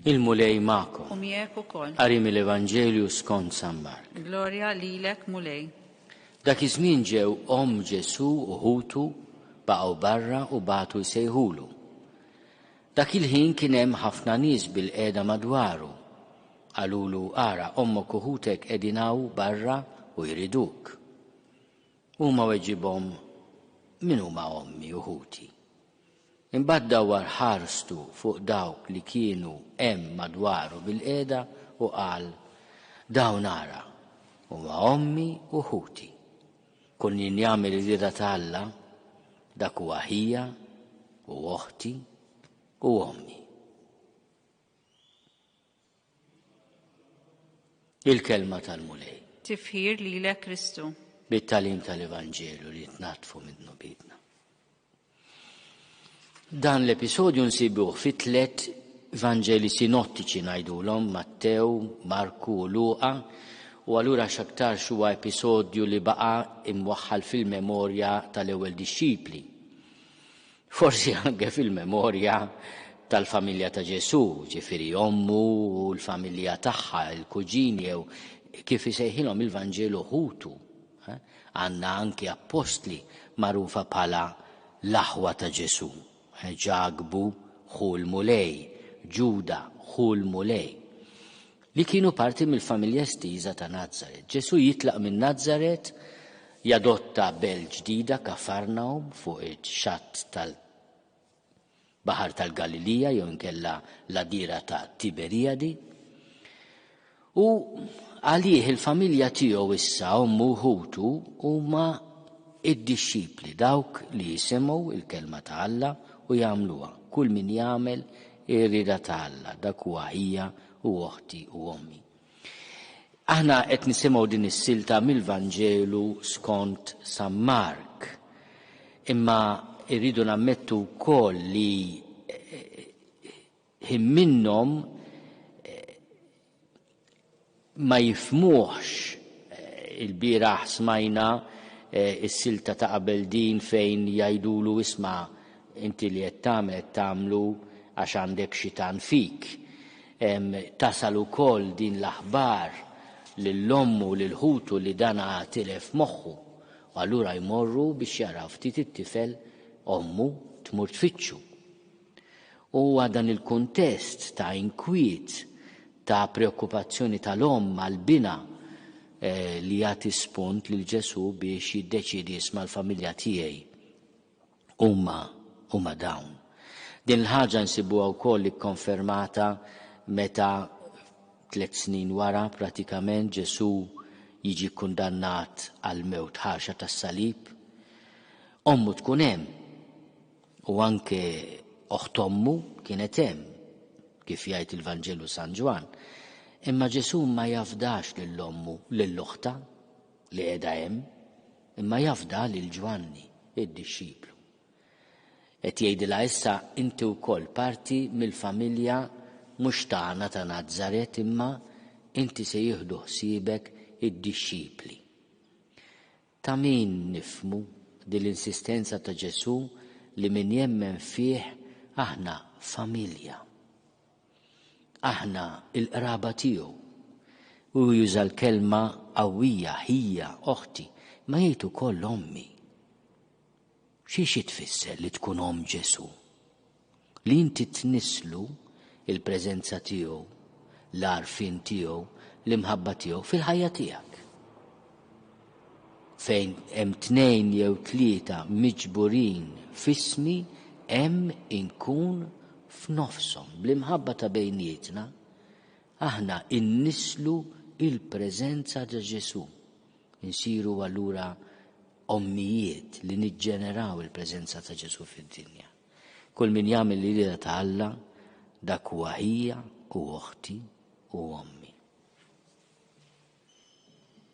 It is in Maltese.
Il-mulej ma'kom. U miegħek ukoll. Qari mill-Evanġelju skont San Mark. Glorja lilek mulej. Dak iż-żmien ġew Ġesu u ħutu baqgħu barra u bagħtu jsejħulu. Dak il-ħin kien hemm ħafna nies bil-qiegħda madwaru. Qalulu ara ommok u ħutek qegħdin hawn barra u jriduk. Huma weġibhom min huma ommi u ħuti. Imbagħad dawwar ħarstu fuq dawk li kienu hemm madwaru bil-qiegħda u qal dawn ara huma ommi u ħuti. Kull min jagħmel ir-rieda ta' Alla dak huwa ħija u oħti u ommi. Il-kelma tal-mulej. Tifħir lilek Kristu. Bit-talim tal-Evanġelju li tnatfu minnu bidna. Dan l-episodju nsibuh fi 3 Evanġeli sinottiċi ngħidulhom Mattew, Marku u Luqa, u allura x'aktar huwa episodju li baqa' imwaħħal fil-memorja tal-ewwel dixxipli. Forsi anke fil-memorja tal-familja ta' Ġesu, ġifieri ommu u l-familja tagħha, il-kuġini jew kif isejħilhom il-Vanġelu ħutu. Għandna anke apostli magħrufa bħala l-aħwa ta' Ġesu. Ġagbu ħu l-mulej, Ġuda ħu l-mulej, li kienu parti mill-familja estiża ta' Nazaret. Ġesu jitlaq minn Nazaret, jadotta belt ġdida Kafarnaum fuq iċ-xatt tal-Baħar tal-Galilija jew inkella l-adira ta' Tiberijadi. U għalih il-familja tiegħu issa ommu ħutu huma id-dixxipli dawk li jisimgħu il-kelma ta' Alla u jagħmluha. Kull min jagħmel ir-rieda ta' Alla dak huwa ħija u oħti u ommi. Aħna qed nisimgħu din is-silta mill-Vanġelu skont San Mark. Imma irridu nammettu wkoll li minnhom ma jifmuhx il-bieraħ smajna is-silta ta' qabel din fejn jgħidulu isma' inti li qed tagħmlu għax għandek xitan fik. Tasal ukoll din l-aħbar lill-ommu lill-ħutu li dana tilef moħħu. U allura jmorru biex jaraw ftit it-tifel ommu tmur tfittxu. U dan il-kuntest ta' inkwiet ta' preokkupazzjoni tal-omm għall-bina li jagħti spunt lil Ġesu biex jiddeċiedi isma' l-familja tiegħi huma dawn. Din il-ħaġa nsibuha wkoll ikkonfermata meta 3 snin wara pratikament Ġesu jiġi kundannat għal mewt ħarxa tas-salib. Ommu tkun hemm u anke oħt ommu kienet hemm kif jgħid il-Vanġelu San Ġwan. Imma Ġesu ma jafdax lill-ommu lill-oħta li qiegħda hemm, imma jafda lil Ġwanni id-dixxiplu. Qed jgħidilha issa inti wkoll parti mill-familja mhux tagħna ta' Nazaret imma inti se jieħdu ħsiebek id-dixxipli. Ta' min nifmu din l-insistenza ta' Ġesu li min jemmen fih aħna familja. Aħna il-qraba tiegħu u juża l-kelma qawwija ħija oħti ma jgħid ukoll ommi. Xi tfisser li tkun omm Ġesu? Li inti tnislu il-preżenza tiegħu, l-għarfien tiegħu, l-imħabba tiegħu fil-ħajja tiegħek. Fejn hemm 2 jew 3 miġburin f'ismi hemm inkun f'nofshom bl-imħabba ta' bejnietna, aħna innislu il-preżenza ta' Ġesu. Insiru allura ommijiet li niġġeneraw il-preżenza ta' Ġesu fid-dinja. Kull min jagħmel l-irieda ta' Alla dak huwa ħija u oħti u ommi.